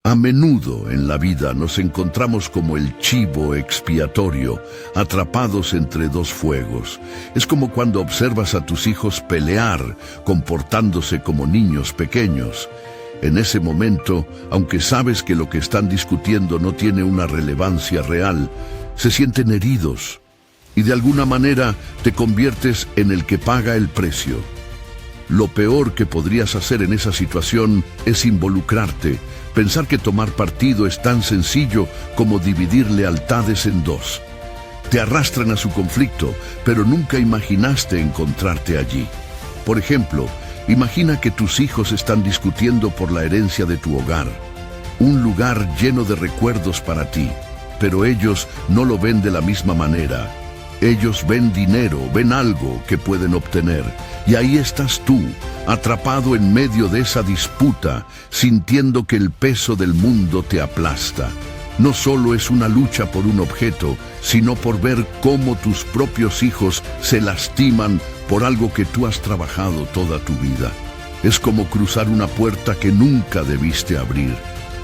A menudo en la vida nos encontramos como el chivo expiatorio, atrapados entre dos fuegos. Es como cuando observas a tus hijos pelear, comportándose como niños pequeños. En ese momento, aunque sabes que lo que están discutiendo no tiene una relevancia real, se sienten heridos y de alguna manera te conviertes en el que paga el precio. Lo peor que podrías hacer en esa situación es involucrarte, pensar que tomar partido es tan sencillo como dividir lealtades en dos. Te arrastran a su conflicto, pero nunca imaginaste encontrarte allí. Por ejemplo, imagina que tus hijos están discutiendo por la herencia de tu hogar, un lugar lleno de recuerdos para ti, pero ellos no lo ven de la misma manera. Ellos ven dinero, ven algo que pueden obtener, y ahí estás tú, atrapado en medio de esa disputa, sintiendo que el peso del mundo te aplasta. No solo es una lucha por un objeto, sino por ver cómo tus propios hijos se lastiman por algo que tú has trabajado toda tu vida. Es como cruzar una puerta que nunca debiste abrir.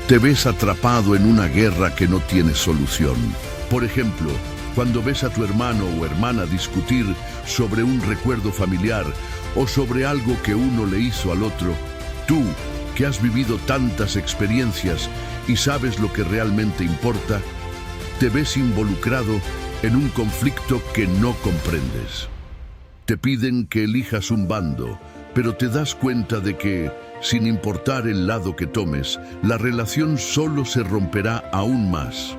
Te ves atrapado en una guerra que no tiene solución. Por ejemplo, cuando ves a tu hermano o hermana discutir sobre un recuerdo familiar o sobre algo que uno le hizo al otro, tú, que has vivido tantas experiencias y sabes lo que realmente importa, te ves involucrado en un conflicto que no comprendes. Te piden que elijas un bando, pero te das cuenta de que, sin importar el lado que tomes, la relación solo se romperá aún más.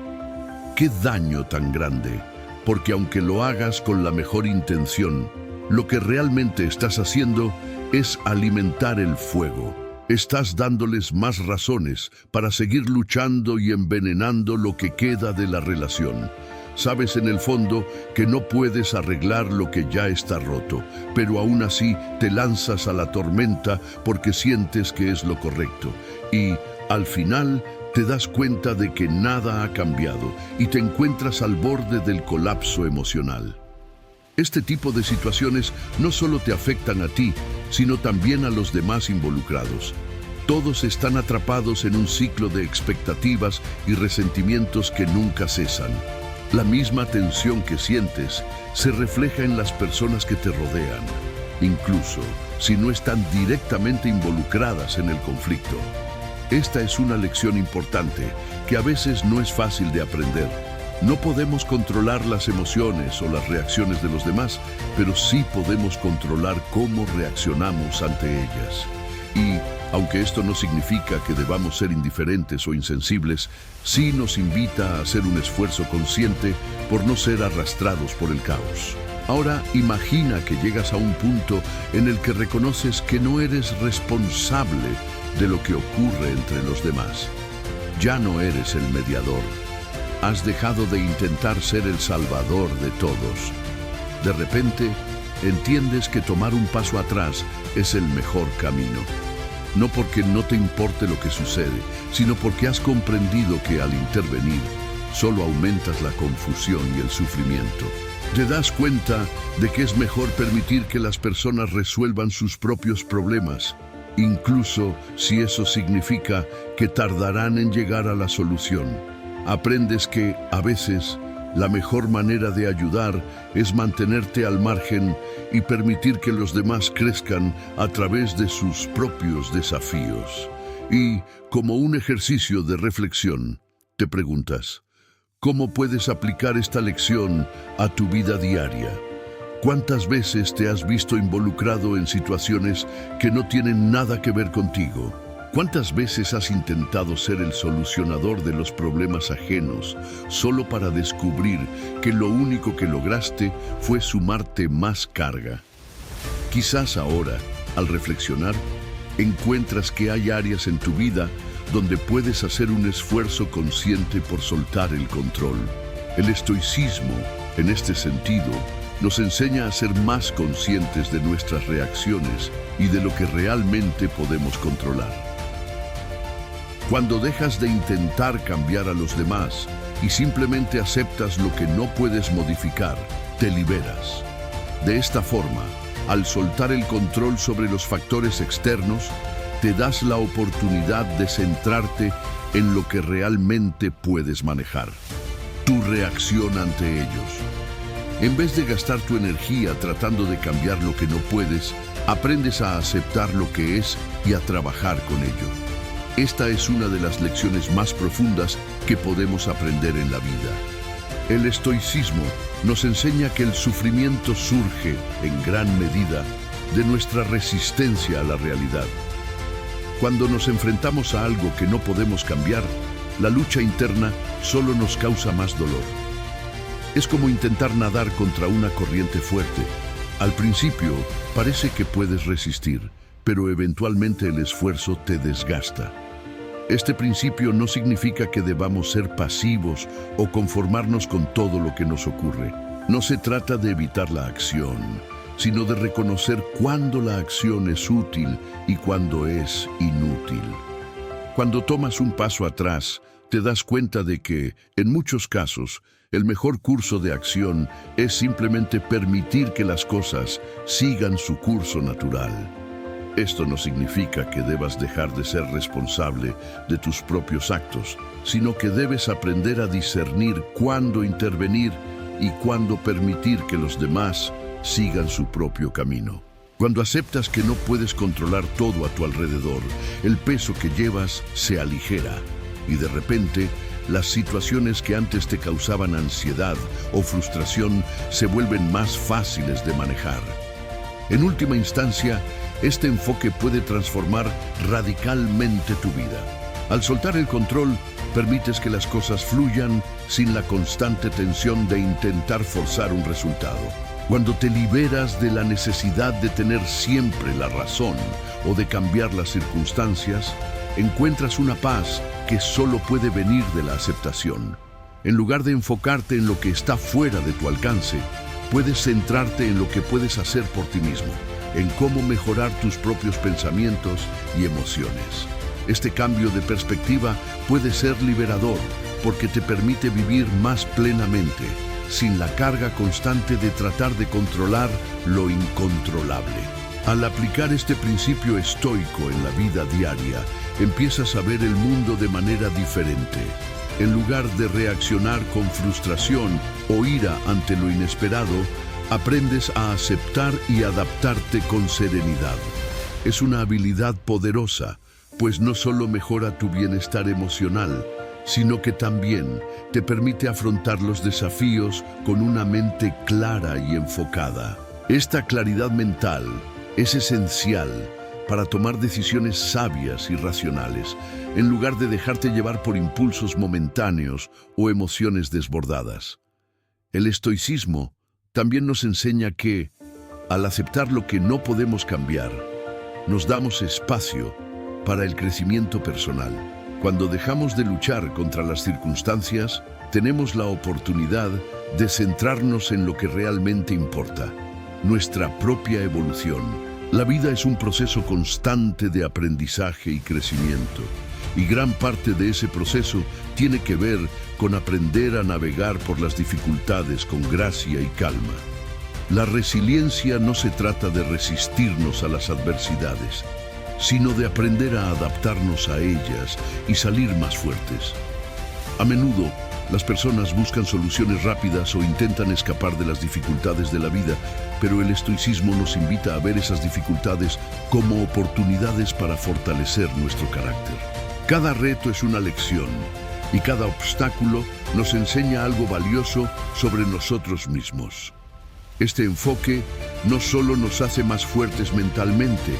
¡Qué daño tan grande! Porque aunque lo hagas con la mejor intención, lo que realmente estás haciendo es alimentar el fuego. Estás dándoles más razones para seguir luchando y envenenando lo que queda de la relación. Sabes en el fondo que no puedes arreglar lo que ya está roto, pero aún así te lanzas a la tormenta porque sientes que es lo correcto. Y, al final, te das cuenta de que nada ha cambiado y te encuentras al borde del colapso emocional. Este tipo de situaciones no solo te afectan a ti, sino también a los demás involucrados. Todos están atrapados en un ciclo de expectativas y resentimientos que nunca cesan. La misma tensión que sientes se refleja en las personas que te rodean, incluso si no están directamente involucradas en el conflicto. Esta es una lección importante que a veces no es fácil de aprender. No podemos controlar las emociones o las reacciones de los demás, pero sí podemos controlar cómo reaccionamos ante ellas. Y, aunque esto no significa que debamos ser indiferentes o insensibles, sí nos invita a hacer un esfuerzo consciente por no ser arrastrados por el caos. Ahora, imagina que llegas a un punto en el que reconoces que no eres responsable de lo que ocurre entre los demás. Ya no eres el mediador. Has dejado de intentar ser el salvador de todos. De repente, entiendes que tomar un paso atrás es el mejor camino. No porque no te importe lo que sucede, sino porque has comprendido que al intervenir, solo aumentas la confusión y el sufrimiento. Te das cuenta de que es mejor permitir que las personas resuelvan sus propios problemas, incluso si eso significa que tardarán en llegar a la solución. Aprendes que, a veces, la mejor manera de ayudar es mantenerte al margen y permitir que los demás crezcan a través de sus propios desafíos. Y, como un ejercicio de reflexión, te preguntas, ¿cómo puedes aplicar esta lección a tu vida diaria? ¿Cuántas veces te has visto involucrado en situaciones que no tienen nada que ver contigo? ¿Cuántas veces has intentado ser el solucionador de los problemas ajenos solo para descubrir que lo único que lograste fue sumarte más carga? Quizás ahora, al reflexionar, encuentras que hay áreas en tu vida donde puedes hacer un esfuerzo consciente por soltar el control. El estoicismo, en este sentido, nos enseña a ser más conscientes de nuestras reacciones y de lo que realmente podemos controlar. Cuando dejas de intentar cambiar a los demás y simplemente aceptas lo que no puedes modificar, te liberas. De esta forma, al soltar el control sobre los factores externos, te das la oportunidad de centrarte en lo que realmente puedes manejar, tu reacción ante ellos. En vez de gastar tu energía tratando de cambiar lo que no puedes, aprendes a aceptar lo que es y a trabajar con ello. Esta es una de las lecciones más profundas que podemos aprender en la vida. El estoicismo nos enseña que el sufrimiento surge, en gran medida, de nuestra resistencia a la realidad. Cuando nos enfrentamos a algo que no podemos cambiar, la lucha interna solo nos causa más dolor. Es como intentar nadar contra una corriente fuerte. Al principio parece que puedes resistir, pero eventualmente el esfuerzo te desgasta. Este principio no significa que debamos ser pasivos o conformarnos con todo lo que nos ocurre. No se trata de evitar la acción, sino de reconocer cuándo la acción es útil y cuándo es inútil. Cuando tomas un paso atrás, te das cuenta de que, en muchos casos, el mejor curso de acción es simplemente permitir que las cosas sigan su curso natural. Esto no significa que debas dejar de ser responsable de tus propios actos, sino que debes aprender a discernir cuándo intervenir y cuándo permitir que los demás sigan su propio camino. Cuando aceptas que no puedes controlar todo a tu alrededor, el peso que llevas se aligera y de repente las situaciones que antes te causaban ansiedad o frustración se vuelven más fáciles de manejar. En última instancia, este enfoque puede transformar radicalmente tu vida. Al soltar el control, permites que las cosas fluyan sin la constante tensión de intentar forzar un resultado. Cuando te liberas de la necesidad de tener siempre la razón o de cambiar las circunstancias, encuentras una paz que solo puede venir de la aceptación. En lugar de enfocarte en lo que está fuera de tu alcance, puedes centrarte en lo que puedes hacer por ti mismo, en cómo mejorar tus propios pensamientos y emociones. Este cambio de perspectiva puede ser liberador porque te permite vivir más plenamente, sin la carga constante de tratar de controlar lo incontrolable. Al aplicar este principio estoico en la vida diaria, empiezas a ver el mundo de manera diferente. En lugar de reaccionar con frustración o ira ante lo inesperado, aprendes a aceptar y adaptarte con serenidad. Es una habilidad poderosa, pues no solo mejora tu bienestar emocional, sino que también te permite afrontar los desafíos con una mente clara y enfocada. Esta claridad mental es esencial para tomar decisiones sabias y racionales, en lugar de dejarte llevar por impulsos momentáneos o emociones desbordadas. El estoicismo también nos enseña que, al aceptar lo que no podemos cambiar, nos damos espacio para el crecimiento personal. Cuando dejamos de luchar contra las circunstancias, tenemos la oportunidad de centrarnos en lo que realmente importa, nuestra propia evolución. La vida es un proceso constante de aprendizaje y crecimiento, y gran parte de ese proceso tiene que ver con aprender a navegar por las dificultades con gracia y calma. La resiliencia no se trata de resistirnos a las adversidades, sino de aprender a adaptarnos a ellas y salir más fuertes. A menudo, las personas buscan soluciones rápidas o intentan escapar de las dificultades de la vida, pero el estoicismo nos invita a ver esas dificultades como oportunidades para fortalecer nuestro carácter. Cada reto es una lección, y cada obstáculo nos enseña algo valioso sobre nosotros mismos. Este enfoque no solo nos hace más fuertes mentalmente,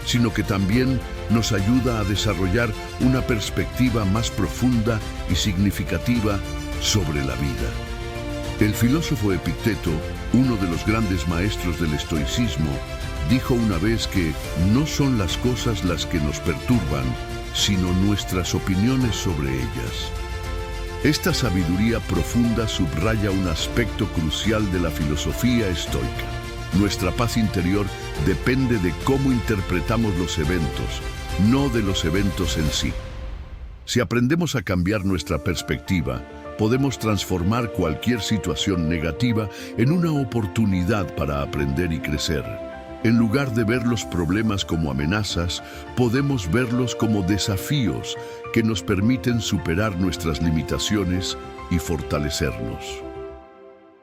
sino que también nos ayuda a desarrollar una perspectiva más profunda y significativa sobre la vida. El filósofo Epicteto, uno de los grandes maestros del estoicismo, dijo una vez que no son las cosas las que nos perturban, sino nuestras opiniones sobre ellas. Esta sabiduría profunda subraya un aspecto crucial de la filosofía estoica. Nuestra paz interior depende de cómo interpretamos los eventos, no de los eventos en sí. Si aprendemos a cambiar nuestra perspectiva, podemos transformar cualquier situación negativa en una oportunidad para aprender y crecer. En lugar de ver los problemas como amenazas, podemos verlos como desafíos que nos permiten superar nuestras limitaciones y fortalecernos.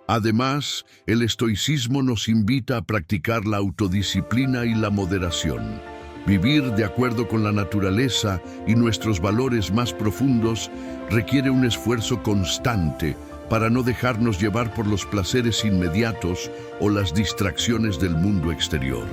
Además, el estoicismo nos invita a practicar la autodisciplina y la moderación. Vivir de acuerdo con la naturaleza y nuestros valores más profundos requiere un esfuerzo constante para no dejarnos llevar por los placeres inmediatos o las distracciones del mundo exterior.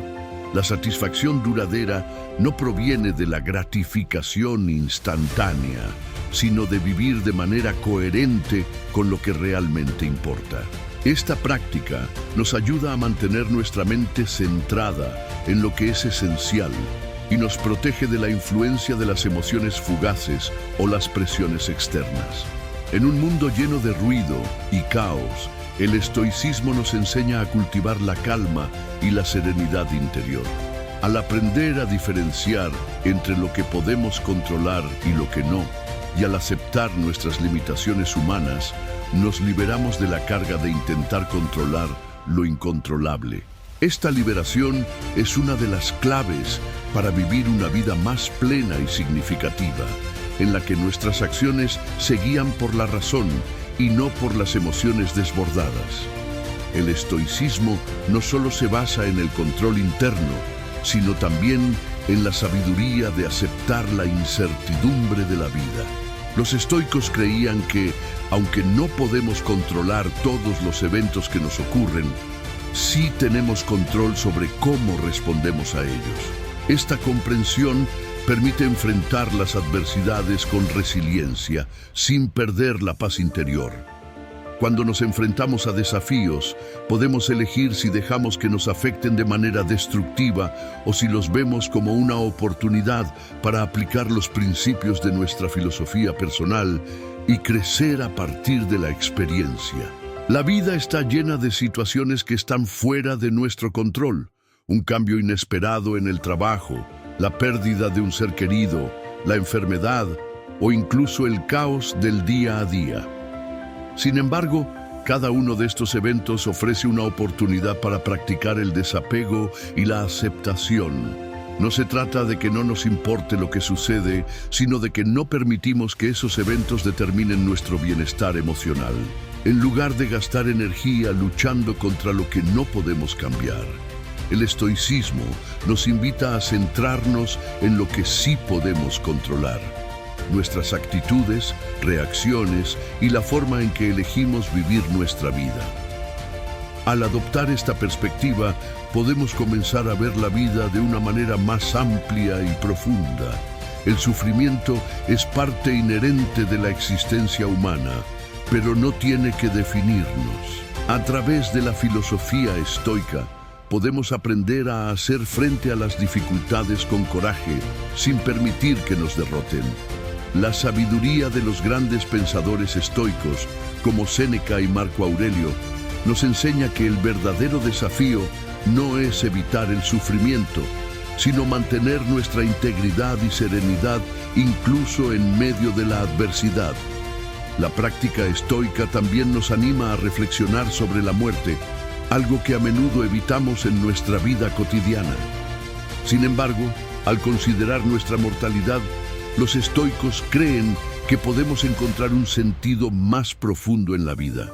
La satisfacción duradera no proviene de la gratificación instantánea, sino de vivir de manera coherente con lo que realmente importa. Esta práctica nos ayuda a mantener nuestra mente centrada en lo que es esencial y nos protege de la influencia de las emociones fugaces o las presiones externas. En un mundo lleno de ruido y caos, el estoicismo nos enseña a cultivar la calma y la serenidad interior. Al aprender a diferenciar entre lo que podemos controlar y lo que no, y al aceptar nuestras limitaciones humanas, nos liberamos de la carga de intentar controlar lo incontrolable. Esta liberación es una de las claves para vivir una vida más plena y significativa, en la que nuestras acciones se guían por la razón y no por las emociones desbordadas. El estoicismo no solo se basa en el control interno, sino también en la sabiduría de aceptar la incertidumbre de la vida. Los estoicos creían que, aunque no podemos controlar todos los eventos que nos ocurren, sí tenemos control sobre cómo respondemos a ellos. Esta comprensión permite enfrentar las adversidades con resiliencia, sin perder la paz interior. Cuando nos enfrentamos a desafíos, podemos elegir si dejamos que nos afecten de manera destructiva o si los vemos como una oportunidad para aplicar los principios de nuestra filosofía personal y crecer a partir de la experiencia. La vida está llena de situaciones que están fuera de nuestro control. Un cambio inesperado en el trabajo, la pérdida de un ser querido, la enfermedad o incluso el caos del día a día. Sin embargo, cada uno de estos eventos ofrece una oportunidad para practicar el desapego y la aceptación. No se trata de que no nos importe lo que sucede, sino de que no permitimos que esos eventos determinen nuestro bienestar emocional, en lugar de gastar energía luchando contra lo que no podemos cambiar. El estoicismo nos invita a centrarnos en lo que sí podemos controlar: nuestras actitudes, reacciones y la forma en que elegimos vivir nuestra vida. Al adoptar esta perspectiva, podemos comenzar a ver la vida de una manera más amplia y profunda. El sufrimiento es parte inherente de la existencia humana, pero no tiene que definirnos. A través de la filosofía estoica, podemos aprender a hacer frente a las dificultades con coraje, sin permitir que nos derroten. La sabiduría de los grandes pensadores estoicos, como Séneca y Marco Aurelio, nos enseña que el verdadero desafío no es evitar el sufrimiento, sino mantener nuestra integridad y serenidad incluso en medio de la adversidad. La práctica estoica también nos anima a reflexionar sobre la muerte, algo que a menudo evitamos en nuestra vida cotidiana. Sin embargo, al considerar nuestra mortalidad, los estoicos creen que podemos encontrar un sentido más profundo en la vida.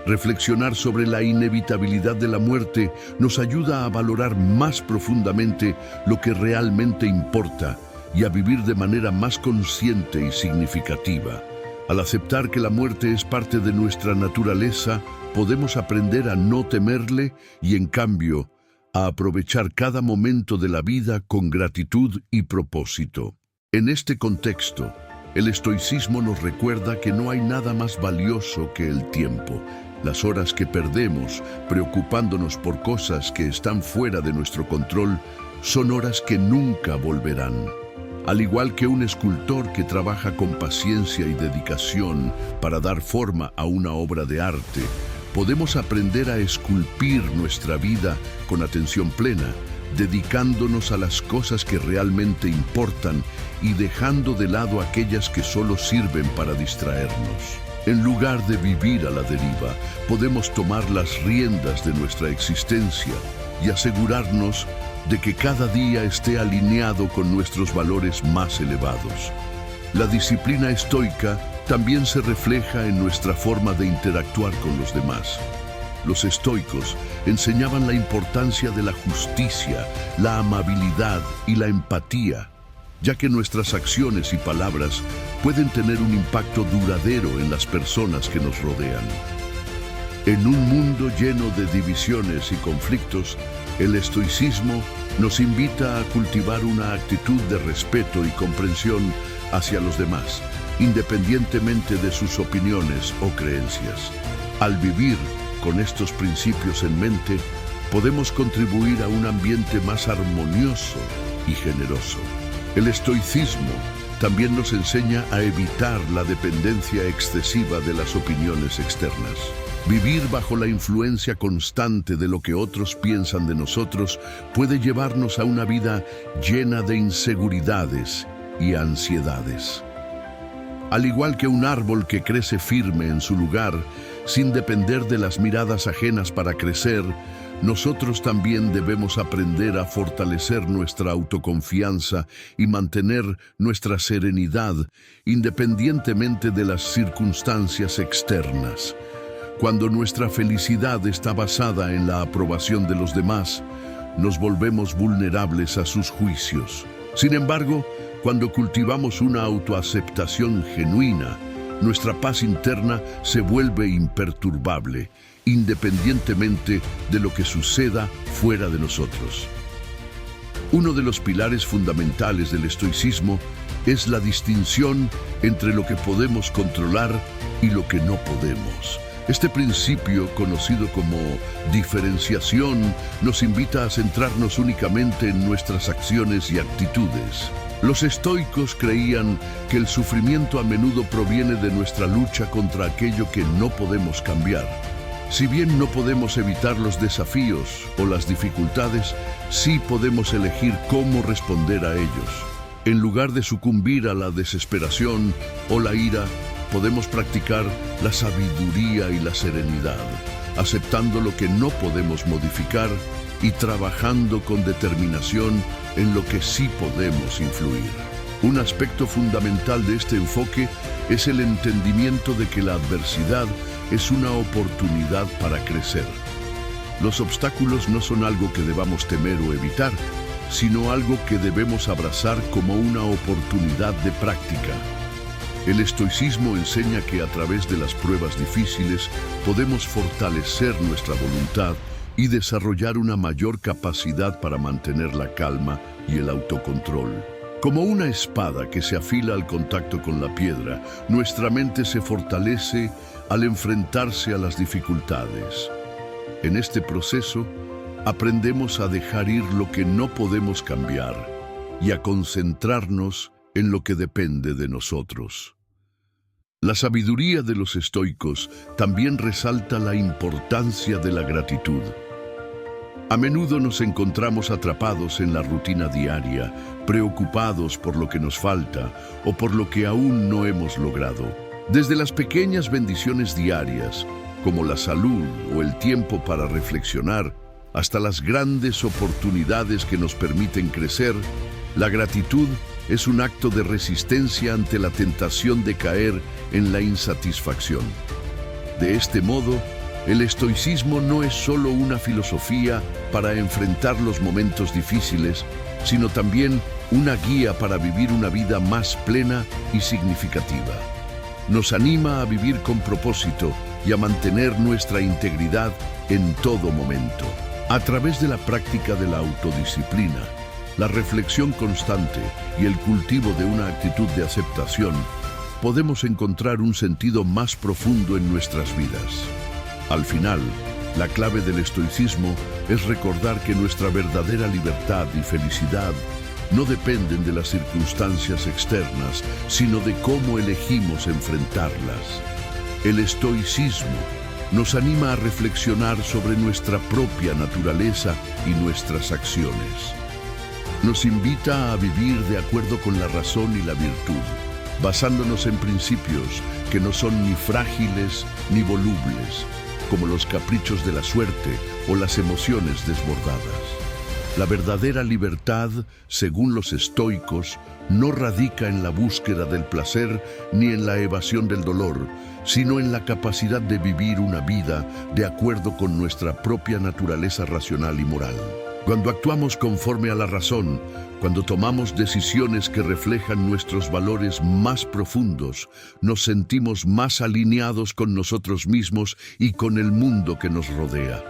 Reflexionar sobre la inevitabilidad de la muerte nos ayuda a valorar más profundamente lo que realmente importa y a vivir de manera más consciente y significativa. Al aceptar que la muerte es parte de nuestra naturaleza, podemos aprender a no temerle y, en cambio, a aprovechar cada momento de la vida con gratitud y propósito. En este contexto, el estoicismo nos recuerda que no hay nada más valioso que el tiempo. Las horas que perdemos preocupándonos por cosas que están fuera de nuestro control son horas que nunca volverán. Al igual que un escultor que trabaja con paciencia y dedicación para dar forma a una obra de arte, podemos aprender a esculpir nuestra vida con atención plena, dedicándonos a las cosas que realmente importan y dejando de lado aquellas que solo sirven para distraernos. En lugar de vivir a la deriva, podemos tomar las riendas de nuestra existencia, y asegurarnos de que cada día esté alineado con nuestros valores más elevados. La disciplina estoica también se refleja en nuestra forma de interactuar con los demás. Los estoicos enseñaban la importancia de la justicia, la amabilidad y la empatía, ya que nuestras acciones y palabras pueden tener un impacto duradero en las personas que nos rodean. En un mundo lleno de divisiones y conflictos, el estoicismo nos invita a cultivar una actitud de respeto y comprensión hacia los demás, independientemente de sus opiniones o creencias. Al vivir con estos principios en mente, podemos contribuir a un ambiente más armonioso y generoso. El estoicismo también nos enseña a evitar la dependencia excesiva de las opiniones externas. Vivir bajo la influencia constante de lo que otros piensan de nosotros puede llevarnos a una vida llena de inseguridades y ansiedades. Al igual que un árbol que crece firme en su lugar, sin depender de las miradas ajenas para crecer, nosotros también debemos aprender a fortalecer nuestra autoconfianza y mantener nuestra serenidad independientemente de las circunstancias externas. Cuando nuestra felicidad está basada en la aprobación de los demás, nos volvemos vulnerables a sus juicios. Sin embargo, cuando cultivamos una autoaceptación genuina, nuestra paz interna se vuelve imperturbable, independientemente de lo que suceda fuera de nosotros. Uno de los pilares fundamentales del estoicismo es la distinción entre lo que podemos controlar y lo que no podemos. Este principio, conocido como diferenciación, nos invita a centrarnos únicamente en nuestras acciones y actitudes. Los estoicos creían que el sufrimiento a menudo proviene de nuestra lucha contra aquello que no podemos cambiar. Si bien no podemos evitar los desafíos o las dificultades, sí podemos elegir cómo responder a ellos. En lugar de sucumbir a la desesperación o la ira, podemos practicar la sabiduría y la serenidad, aceptando lo que no podemos modificar y trabajando con determinación en lo que sí podemos influir. Un aspecto fundamental de este enfoque es el entendimiento de que la adversidad es una oportunidad para crecer. Los obstáculos no son algo que debamos temer o evitar, sino algo que debemos abrazar como una oportunidad de práctica. El estoicismo enseña que a través de las pruebas difíciles podemos fortalecer nuestra voluntad y desarrollar una mayor capacidad para mantener la calma y el autocontrol. Como una espada que se afila al contacto con la piedra, nuestra mente se fortalece al enfrentarse a las dificultades. En este proceso, aprendemos a dejar ir lo que no podemos cambiar y a concentrarnos en lo que depende de nosotros. La sabiduría de los estoicos también resalta la importancia de la gratitud. A menudo nos encontramos atrapados en la rutina diaria, preocupados por lo que nos falta o por lo que aún no hemos logrado. Desde las pequeñas bendiciones diarias, como la salud o el tiempo para reflexionar, hasta las grandes oportunidades que nos permiten crecer, la gratitud es un acto de resistencia ante la tentación de caer en la insatisfacción. De este modo, el estoicismo no es solo una filosofía para enfrentar los momentos difíciles, sino también una guía para vivir una vida más plena y significativa. Nos anima a vivir con propósito y a mantener nuestra integridad en todo momento. A través de la práctica de la autodisciplina, la reflexión constante y el cultivo de una actitud de aceptación, podemos encontrar un sentido más profundo en nuestras vidas. Al final, la clave del estoicismo es recordar que nuestra verdadera libertad y felicidad no dependen de las circunstancias externas, sino de cómo elegimos enfrentarlas. El estoicismo nos anima a reflexionar sobre nuestra propia naturaleza y nuestras acciones. Nos invita a vivir de acuerdo con la razón y la virtud, basándonos en principios que no son ni frágiles ni volubles, como los caprichos de la suerte o las emociones desbordadas. La verdadera libertad, según los estoicos, no radica en la búsqueda del placer ni en la evasión del dolor, sino en la capacidad de vivir una vida de acuerdo con nuestra propia naturaleza racional y moral. Cuando actuamos conforme a la razón, cuando tomamos decisiones que reflejan nuestros valores más profundos, nos sentimos más alineados con nosotros mismos y con el mundo que nos rodea.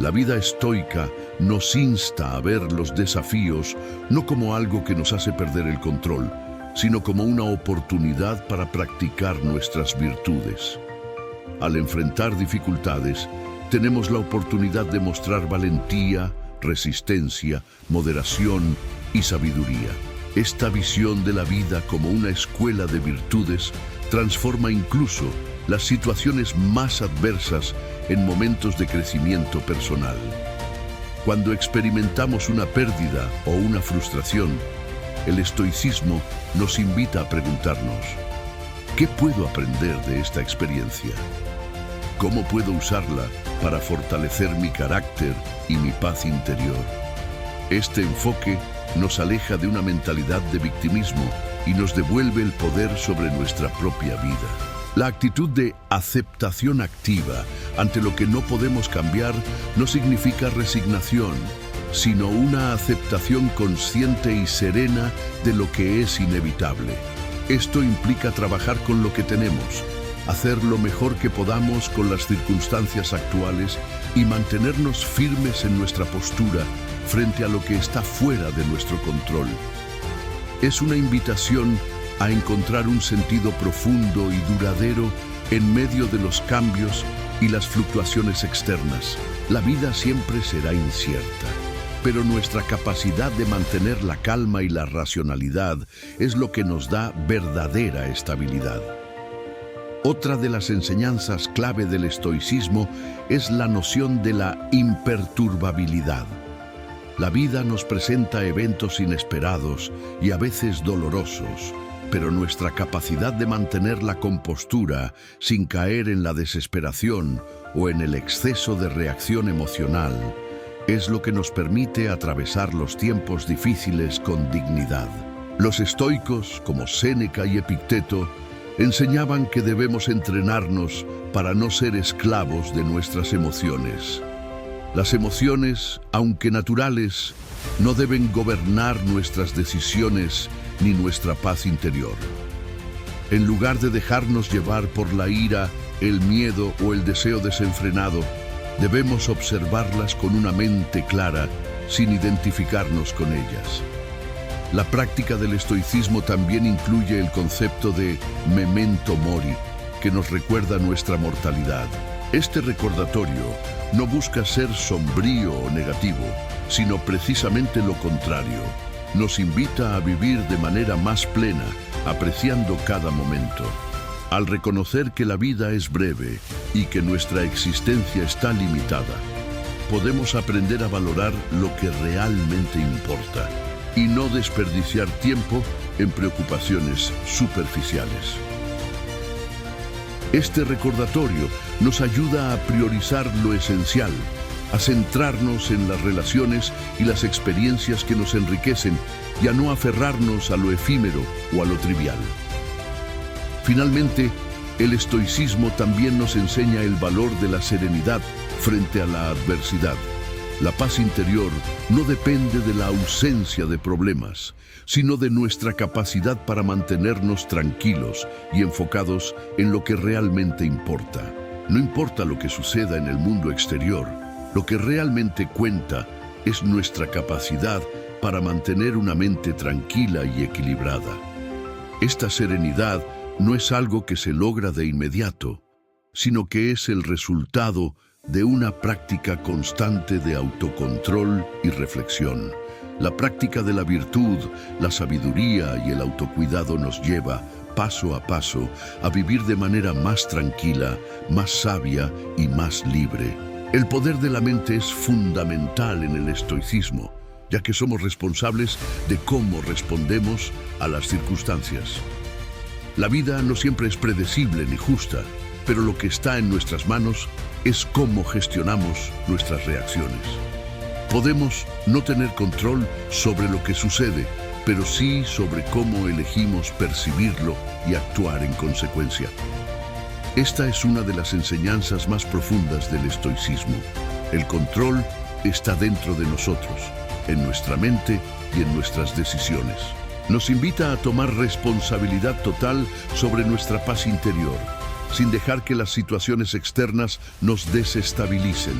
La vida estoica nos insta a ver los desafíos no como algo que nos hace perder el control, sino como una oportunidad para practicar nuestras virtudes. Al enfrentar dificultades, tenemos la oportunidad de mostrar valentía, resistencia, moderación y sabiduría. Esta visión de la vida como una escuela de virtudes transforma incluso las situaciones más adversas en momentos de crecimiento personal. Cuando experimentamos una pérdida o una frustración, el estoicismo nos invita a preguntarnos: ¿qué puedo aprender de esta experiencia? ¿Cómo puedo usarla para fortalecer mi carácter y mi paz interior? Este enfoque nos aleja de una mentalidad de victimismo y nos devuelve el poder sobre nuestra propia vida. La actitud de aceptación activa ante lo que no podemos cambiar no significa resignación, sino una aceptación consciente y serena de lo que es inevitable. Esto implica trabajar con lo que tenemos, hacer lo mejor que podamos con las circunstancias actuales y mantenernos firmes en nuestra postura frente a lo que está fuera de nuestro control. Es una invitación a encontrar un sentido profundo y duradero en medio de los cambios y las fluctuaciones externas. La vida siempre será incierta, pero nuestra capacidad de mantener la calma y la racionalidad es lo que nos da verdadera estabilidad. Otra de las enseñanzas clave del estoicismo es la noción de la imperturbabilidad. La vida nos presenta eventos inesperados y a veces dolorosos, pero nuestra capacidad de mantener la compostura sin caer en la desesperación o en el exceso de reacción emocional es lo que nos permite atravesar los tiempos difíciles con dignidad. Los estoicos, como Séneca y Epicteto, enseñaban que debemos entrenarnos para no ser esclavos de nuestras emociones. Las emociones, aunque naturales, no deben gobernar nuestras decisiones ni nuestra paz interior. En lugar de dejarnos llevar por la ira, el miedo o el deseo desenfrenado, debemos observarlas con una mente clara, sin identificarnos con ellas. La práctica del estoicismo también incluye el concepto de memento mori, que nos recuerda nuestra mortalidad. Este recordatorio no busca ser sombrío o negativo, sino precisamente lo contrario. Nos invita a vivir de manera más plena, apreciando cada momento. Al reconocer que la vida es breve y que nuestra existencia está limitada, podemos aprender a valorar lo que realmente importa y no desperdiciar tiempo en preocupaciones superficiales. Este recordatorio nos ayuda a priorizar lo esencial, a centrarnos en las relaciones y las experiencias que nos enriquecen y a no aferrarnos a lo efímero o a lo trivial. Finalmente, el estoicismo también nos enseña el valor de la serenidad frente a la adversidad. La paz interior no depende de la ausencia de problemas, sino de nuestra capacidad para mantenernos tranquilos y enfocados en lo que realmente importa. No importa lo que suceda en el mundo exterior, lo que realmente cuenta es nuestra capacidad para mantener una mente tranquila y equilibrada. Esta serenidad no es algo que se logra de inmediato, sino que es el resultado de una práctica constante de autocontrol y reflexión. La práctica de la virtud, la sabiduría y el autocuidado nos lleva, paso a paso, a vivir de manera más tranquila, más sabia y más libre. El poder de la mente es fundamental en el estoicismo, ya que somos responsables de cómo respondemos a las circunstancias. La vida no siempre es predecible ni justa, pero lo que está en nuestras manos es cómo gestionamos nuestras reacciones. Podemos no tener control sobre lo que sucede, pero sí sobre cómo elegimos percibirlo y actuar en consecuencia. Esta es una de las enseñanzas más profundas del estoicismo. El control está dentro de nosotros, en nuestra mente y en nuestras decisiones. Nos invita a tomar responsabilidad total sobre nuestra paz interior, sin dejar que las situaciones externas nos desestabilicen.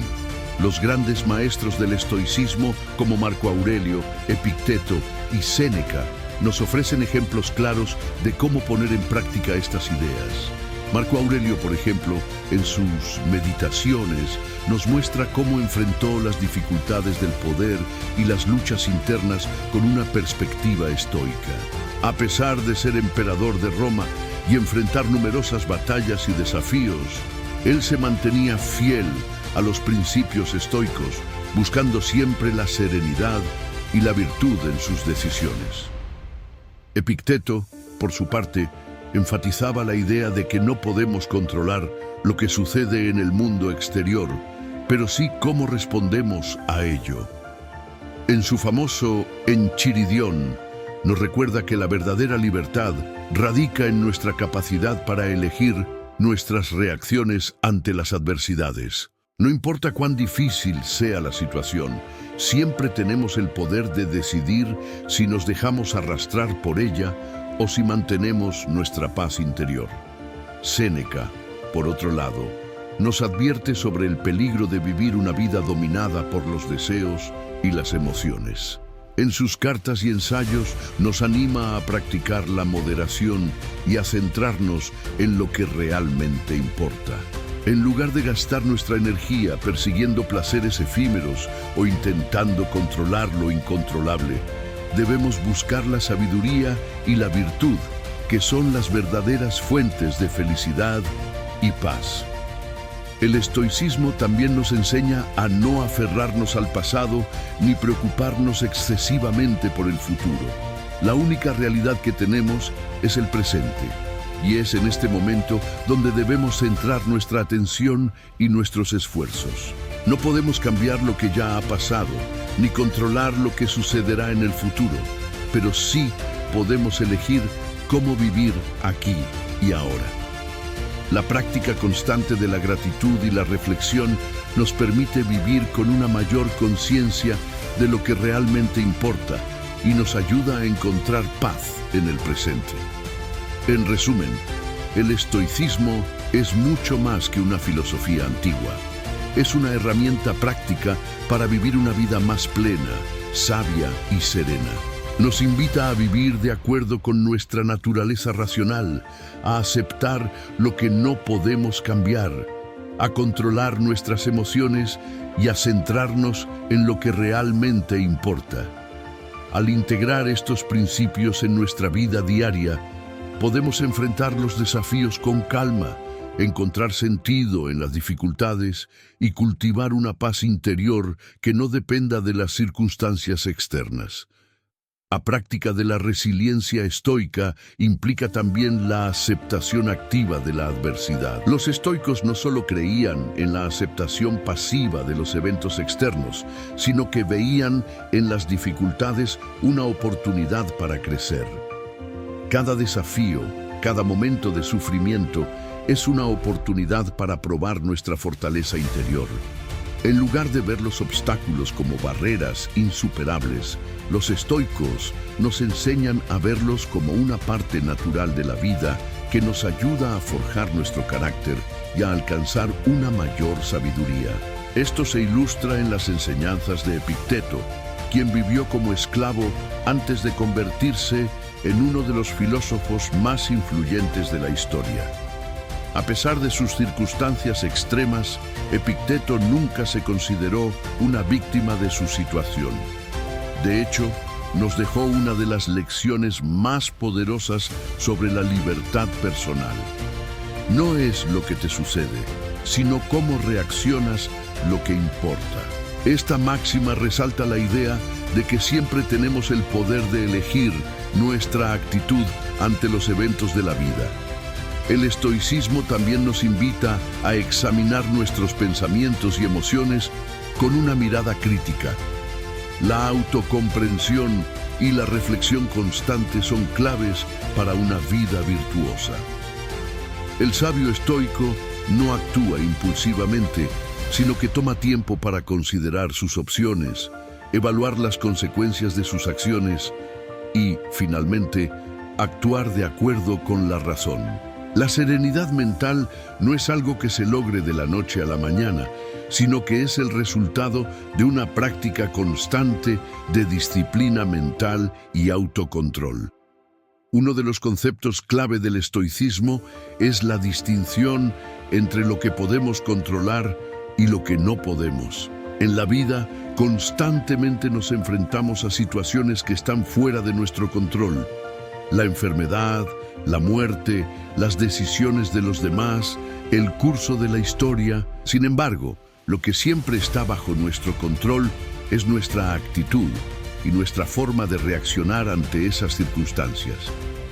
Los grandes maestros del estoicismo, como Marco Aurelio, Epicteto y Séneca, nos ofrecen ejemplos claros de cómo poner en práctica estas ideas. Marco Aurelio, por ejemplo, en sus Meditaciones, nos muestra cómo enfrentó las dificultades del poder y las luchas internas con una perspectiva estoica. A pesar de ser emperador de Roma y enfrentar numerosas batallas y desafíos, él se mantenía fiel a los principios estoicos, buscando siempre la serenidad y la virtud en sus decisiones. Epicteto, por su parte, enfatizaba la idea de que no podemos controlar lo que sucede en el mundo exterior, pero sí cómo respondemos a ello. En su famoso Enchiridión, nos recuerda que la verdadera libertad radica en nuestra capacidad para elegir nuestras reacciones ante las adversidades. No importa cuán difícil sea la situación, siempre tenemos el poder de decidir si nos dejamos arrastrar por ella o si mantenemos nuestra paz interior. Séneca, por otro lado, nos advierte sobre el peligro de vivir una vida dominada por los deseos y las emociones. En sus cartas y ensayos nos anima a practicar la moderación y a centrarnos en lo que realmente importa. En lugar de gastar nuestra energía persiguiendo placeres efímeros o intentando controlar lo incontrolable, debemos buscar la sabiduría y la virtud, que son las verdaderas fuentes de felicidad y paz. El estoicismo también nos enseña a no aferrarnos al pasado ni preocuparnos excesivamente por el futuro. La única realidad que tenemos es el presente, y es en este momento donde debemos centrar nuestra atención y nuestros esfuerzos. No podemos cambiar lo que ya ha pasado, ni controlar lo que sucederá en el futuro, pero sí podemos elegir cómo vivir aquí y ahora. La práctica constante de la gratitud y la reflexión nos permite vivir con una mayor conciencia de lo que realmente importa y nos ayuda a encontrar paz en el presente. En resumen, el estoicismo es mucho más que una filosofía antigua. Es una herramienta práctica para vivir una vida más plena, sabia y serena. Nos invita a vivir de acuerdo con nuestra naturaleza racional, a aceptar lo que no podemos cambiar, a controlar nuestras emociones y a centrarnos en lo que realmente importa. Al integrar estos principios en nuestra vida diaria, podemos enfrentar los desafíos con calma, encontrar sentido en las dificultades y cultivar una paz interior que no dependa de las circunstancias externas. La práctica de la resiliencia estoica implica también la aceptación activa de la adversidad. Los estoicos no solo creían en la aceptación pasiva de los eventos externos, sino que veían en las dificultades una oportunidad para crecer. Cada desafío, cada momento de sufrimiento, es una oportunidad para probar nuestra fortaleza interior. En lugar de ver los obstáculos como barreras insuperables, los estoicos nos enseñan a verlos como una parte natural de la vida que nos ayuda a forjar nuestro carácter y a alcanzar una mayor sabiduría. Esto se ilustra en las enseñanzas de Epicteto, quien vivió como esclavo antes de convertirse en uno de los filósofos más influyentes de la historia. A pesar de sus circunstancias extremas, Epicteto nunca se consideró una víctima de su situación. De hecho, nos dejó una de las lecciones más poderosas sobre la libertad personal. No es lo que te sucede, sino cómo reaccionas lo que importa. Esta máxima resalta la idea de que siempre tenemos el poder de elegir nuestra actitud ante los eventos de la vida. El estoicismo también nos invita a examinar nuestros pensamientos y emociones con una mirada crítica. La autocomprensión y la reflexión constante son claves para una vida virtuosa. El sabio estoico no actúa impulsivamente, sino que toma tiempo para considerar sus opciones, evaluar las consecuencias de sus acciones y, finalmente, actuar de acuerdo con la razón. La serenidad mental no es algo que se logre de la noche a la mañana, sino que es el resultado de una práctica constante de disciplina mental y autocontrol. Uno de los conceptos clave del estoicismo es la distinción entre lo que podemos controlar y lo que no podemos. En la vida, constantemente nos enfrentamos a situaciones que están fuera de nuestro control. La enfermedad, la muerte, las decisiones de los demás, el curso de la historia. Sin embargo, lo que siempre está bajo nuestro control es nuestra actitud y nuestra forma de reaccionar ante esas circunstancias.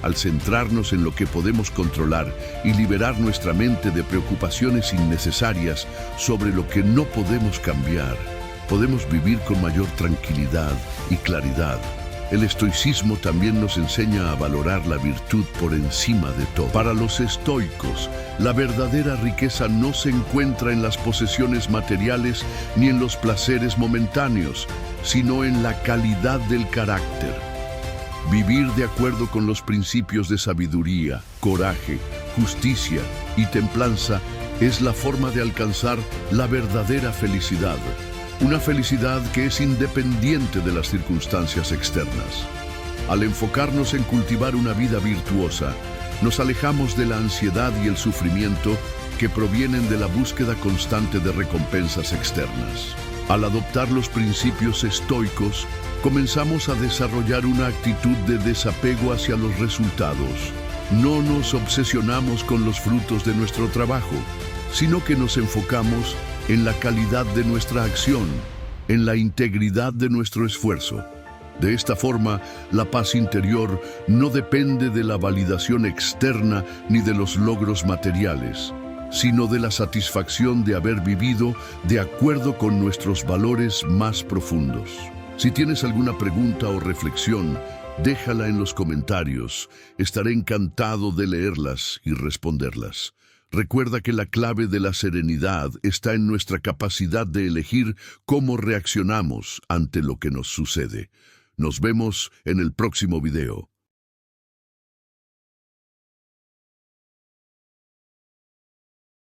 Al centrarnos en lo que podemos controlar y liberar nuestra mente de preocupaciones innecesarias sobre lo que no podemos cambiar, podemos vivir con mayor tranquilidad y claridad. El estoicismo también nos enseña a valorar la virtud por encima de todo. Para los estoicos, la verdadera riqueza no se encuentra en las posesiones materiales ni en los placeres momentáneos, sino en la calidad del carácter. Vivir de acuerdo con los principios de sabiduría, coraje, justicia y templanza es la forma de alcanzar la verdadera felicidad. Una felicidad que es independiente de las circunstancias externas. Al enfocarnos en cultivar una vida virtuosa, nos alejamos de la ansiedad y el sufrimiento que provienen de la búsqueda constante de recompensas externas. Al adoptar los principios estoicos, comenzamos a desarrollar una actitud de desapego hacia los resultados. No nos obsesionamos con los frutos de nuestro trabajo, sino que nos enfocamos en la calidad de nuestra acción, en la integridad de nuestro esfuerzo. De esta forma, la paz interior no depende de la validación externa ni de los logros materiales, sino de la satisfacción de haber vivido de acuerdo con nuestros valores más profundos. Si tienes alguna pregunta o reflexión, déjala en los comentarios. Estaré encantado de leerlas y responderlas. Recuerda que la clave de la serenidad está en nuestra capacidad de elegir cómo reaccionamos ante lo que nos sucede. Nos vemos en el próximo video.